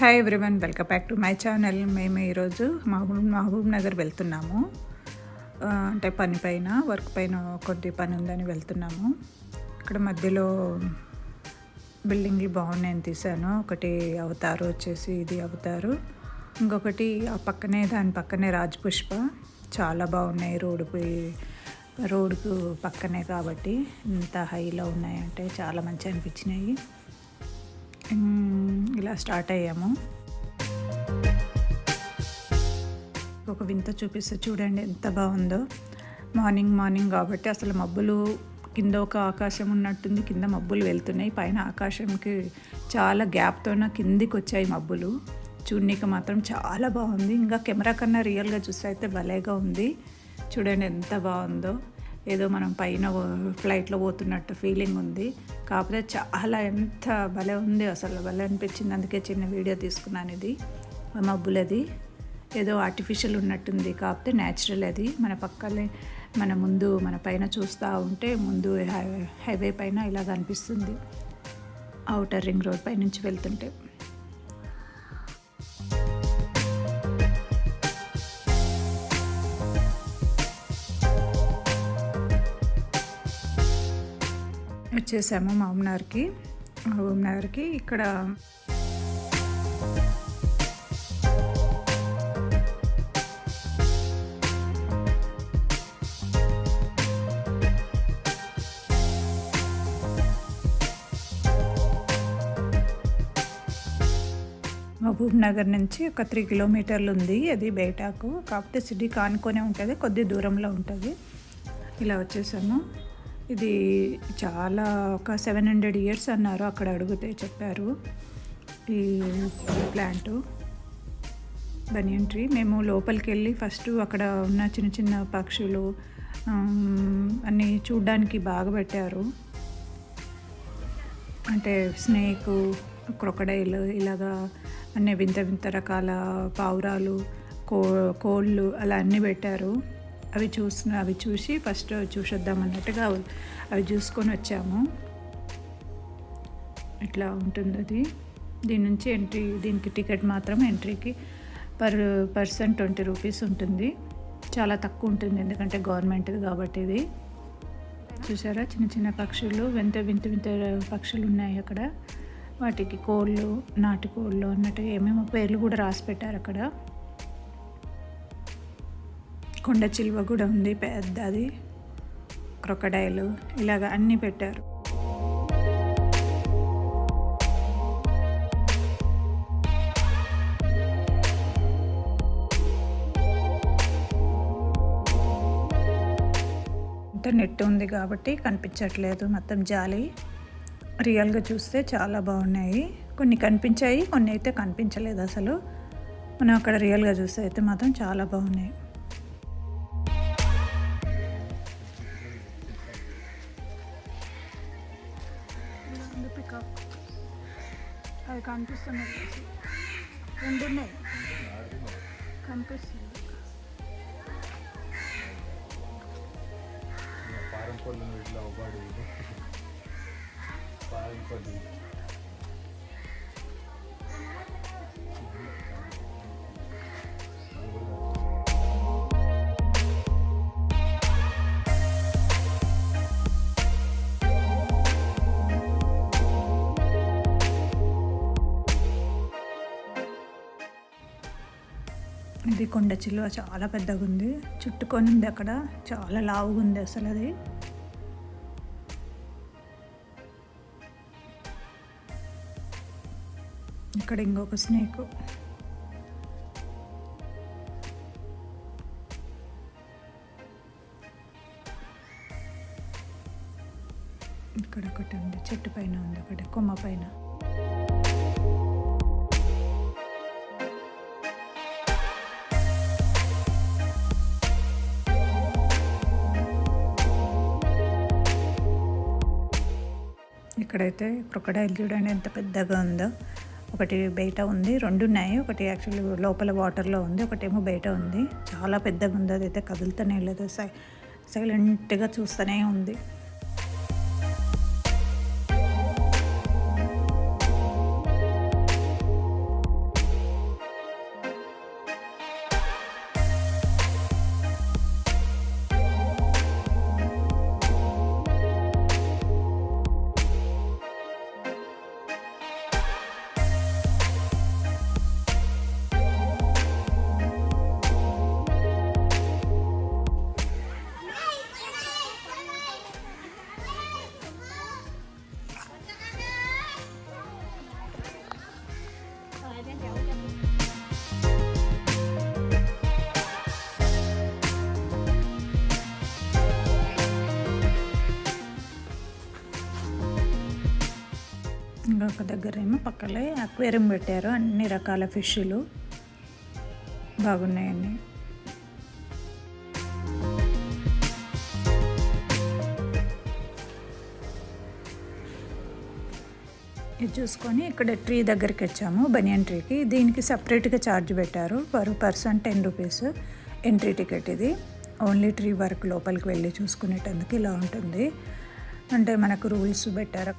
Hi everyone, welcome back to my channel. మేము ఈరోజు మహబూబ్ నగర్ వెళ్తున్నాము. అంటే వర్క్ పైన కొద్ది పని ఉందని వెళ్తున్నాము. ఇక్కడ మధ్యలో బిల్డింగ్లు బాగున్నాయని తీశాను. ఒకటి అవతారు వచ్చేసి ఇది అవతారు, ఇంకొకటి దాని పక్కనే రాజపుష్ప. చాలా బాగున్నాయి. రోడ్డుకు పక్కనే కాబట్టి ఇంత హైలో ఉన్నాయంటే చాలా మంచి అనిపించినాయి. ఇలా స్టార్ట్ అయ్యాము. ఒక వింత చూపిస్తే చూడండి ఎంత బాగుందో. మార్నింగ్ కాబట్టి అసలు మబ్బులు కింద ఒక ఆకాశం ఉన్నట్టుంది, కింద మబ్బులు వెళ్తున్నాయి, పైన ఆకాశంకి చాలా గ్యాప్తోన కిందికి వచ్చాయి మబ్బులు. చూడనీకి మాత్రం చాలా బాగుంది. ఇంకా కెమెరా కన్నా రియల్గా చూస్తే అయితే భలేగా ఉంది. చూడండి ఎంత బాగుందో. ఏదో మనం పైన ఫ్లైట్లో పోతున్నట్టు ఫీలింగ్ ఉంది. కాకపోతే చాలా ఎంత భలే ఉంది, అసలు భలే అనిపించింది. అందుకే చిన్న వీడియో తీసుకున్నాను. ఇది మబ్బులది ఏదో ఆర్టిఫిషియల్ ఉన్నట్టుంది, కాకపోతే న్యాచురల్. అది మన పైన చూస్తూ ఉంటే ముందు హైవే పైన ఇలా కనిపిస్తుంది, ఔటర్ రింగ్ రోడ్ పై నుంచి వెళ్తుంటే. వచ్చేసాము మహబూబ్నగర్కి. ఇక్కడ మహబూబ్ నగర్ నుంచి ఒక 3 కిలోమీటర్లు ఉంది. అది బేటాకు, కాకపోతే సిటీ కానుకొనే ఉంటుంది, కొద్ది దూరంలో ఉంటుంది. ఇలా వచ్చేసాము. ఇది చాలా ఒక 700 years అన్నారు అక్కడ అడిగితే చెప్పారు. ఈ ప్లాంటు బనియన్ ట్రీ. మేము లోపలికి వెళ్ళి ఫస్ట్ అక్కడ ఉన్న చిన్న చిన్న పక్షులు అన్నీ చూడ్డానికి బాగా పెట్టారు. అంటే స్నేకు, క్రొకడైల్, ఇలాగా అన్నీ వింత రకాల పావురాలు, కోళ్ళు అలా అన్నీ పెట్టారు. అవి చూసి ఫస్ట్ చూసొద్దాం అన్నట్టుగా అవి చూసుకొని వచ్చాము. ఇట్లా ఉంటుంది అది. దీని నుంచి దీనికి టికెట్ మాత్రం ఎంట్రీకి పర్ పర్సన్ 20 రూపీస్ ఉంటుంది. చాలా తక్కువ ఉంటుంది, ఎందుకంటే గవర్నమెంట్ది కాబట్టి. ఇది చూసారా, చిన్న చిన్న పక్షులు, వింత పక్షులు ఉన్నాయి అక్కడ. వాటికి కోళ్ళు, నాటు కోళ్ళు అన్నట్టు ఏమేమో పేర్లు కూడా రాసి పెట్టారు అక్కడ. కొండ చిలువ కూడా ఉంది పెద్దది, క్రొకడైలు, ఇలాగ అన్నీ పెట్టారు. నెట్ ఉంది కాబట్టి కనిపించట్లేదు, మొత్తం జాలి. రియల్గా చూస్తే చాలా బాగున్నాయి. కొన్ని కనిపించాయి, కొన్ని అయితే కనిపించలేదు అసలు. మనం అక్కడ రియల్గా చూస్తే అయితే మాత్రం చాలా బాగున్నాయి. అవి కనిపిస్తున్నాయి, 2 ఉన్నాయి కనిపిస్తుంది. ఇది కొండ చిలువ చాలా పెద్దగా ఉంది, చుట్టుకొని ఉంది అక్కడ, చాలా లావుగా ఉంది అసలు అది. ఇక్కడ ఇంకొక స్నేక్. ఇక్కడ ఒకటి ఉంది, చెట్టు పైన ఉంది, ఒకటి కొమ్మ పైన. ఇక్కడైతే క్రొకడైల్ చూడండి ఎంత పెద్దగా ఉందో. ఒకటి బయట ఉంది, 2 ఉన్నాయి. ఒకటి యాక్చువల్లీ లోపల వాటర్లో ఉంది, ఒకటేమో బయట ఉంది. చాలా పెద్దగా ఉంది, అదైతే కదులుతూనే లేదు, సైలెంట్గా చూస్తూనే ఉంది. ఇంకొక దగ్గరేమో పక్కలే అక్వేరియం పెట్టారు, అన్ని రకాల ఫిష్లు బాగున్నాయండి. ఇది చూసుకొని ఇక్కడ ట్రీ దగ్గరికి వచ్చాము, బనియన్ ట్రీకి. దీనికి సపరేట్గా ఛార్జ్ పెట్టారు, per person 10 rupees entry ticket. ఇది ఓన్లీ ట్రీ వరకు లోపలికి వెళ్ళి చూసుకునేటందుకు ఇలా ఉంటుంది. అంటే మనకు రూల్స్ పెట్టారు.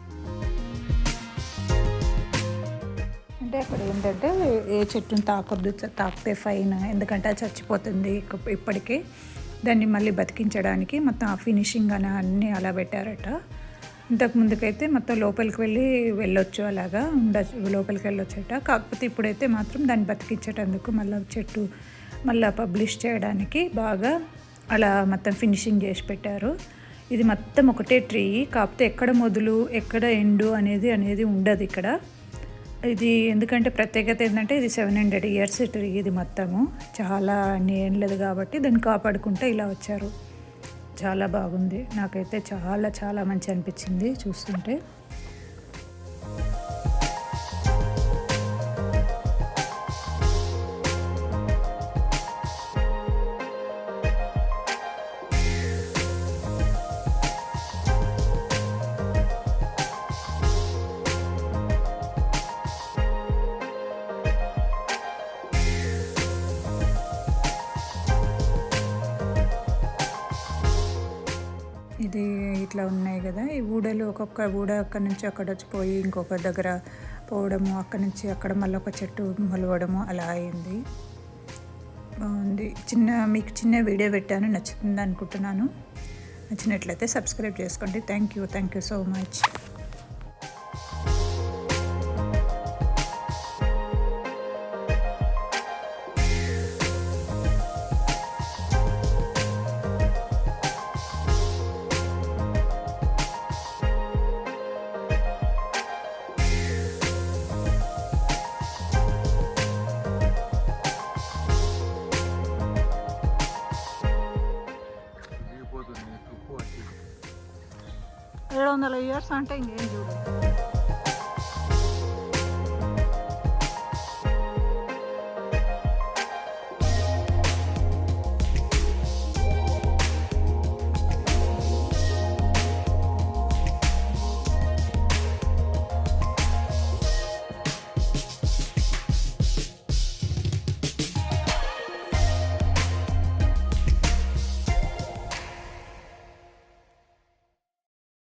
అంటే అక్కడ ఏంటంటే ఏ చెట్టును తాకొద్దు, తాకితే ఫైన్, ఎందుకంటే అది చచ్చిపోతుంది ఇప్పటికే. దాన్ని మళ్ళీ బతికించడానికి మొత్తం ఆ ఫినిషింగ్ అని అన్నీ అలా పెట్టారట. ఇంతకు ముందుకైతే మొత్తం లోపలికి వెళ్ళొచ్చు, అలాగా లోపలికి వెళ్ళొచ్చట. కాకపోతే ఇప్పుడైతే మాత్రం దాన్ని బతికించేటందుకు మళ్ళీ చెట్టు మళ్ళీ పబ్లిష్ చేయడానికి బాగా అలా మొత్తం ఫినిషింగ్ చేసి పెట్టారు. ఇది మొత్తం ఒకటే ట్రీ, కాకపోతే ఎక్కడ మొదలు ఎక్కడ ఎండు అనేది ఉండదు ఇక్కడ. ఇది ఎందుకంటే ప్రత్యేకత ఏంటంటే ఇది 700 years ట్రీ. ఇది మొత్తము చాలా ఏండ్లది కాబట్టి దాన్ని కాపాడుకుంటే ఇలా వచ్చారు. చాలా బాగుంది, నాకైతే చాలా చాలా మంచి అనిపించింది చూస్తుంటే. ఇది ఇట్లా ఉన్నాయి కదా, ఈ ఊడలు ఒక్కొక్క ఊడ అక్కడి నుంచి అక్కడ వచ్చిపోయి ఇంకొక దగ్గర పోవడము, అక్కడి నుంచి అక్కడ మళ్ళీ ఒక చెట్టు మొలవడము అలా అయింది. బాగుంది. మీకు చిన్న వీడియో పెట్టాను, నచ్చుతుంది అనుకుంటున్నాను. నచ్చినట్లయితే సబ్స్క్రైబ్ చేసుకోండి. Thank you so much. $700 అంటే ఇంకేం చూడు.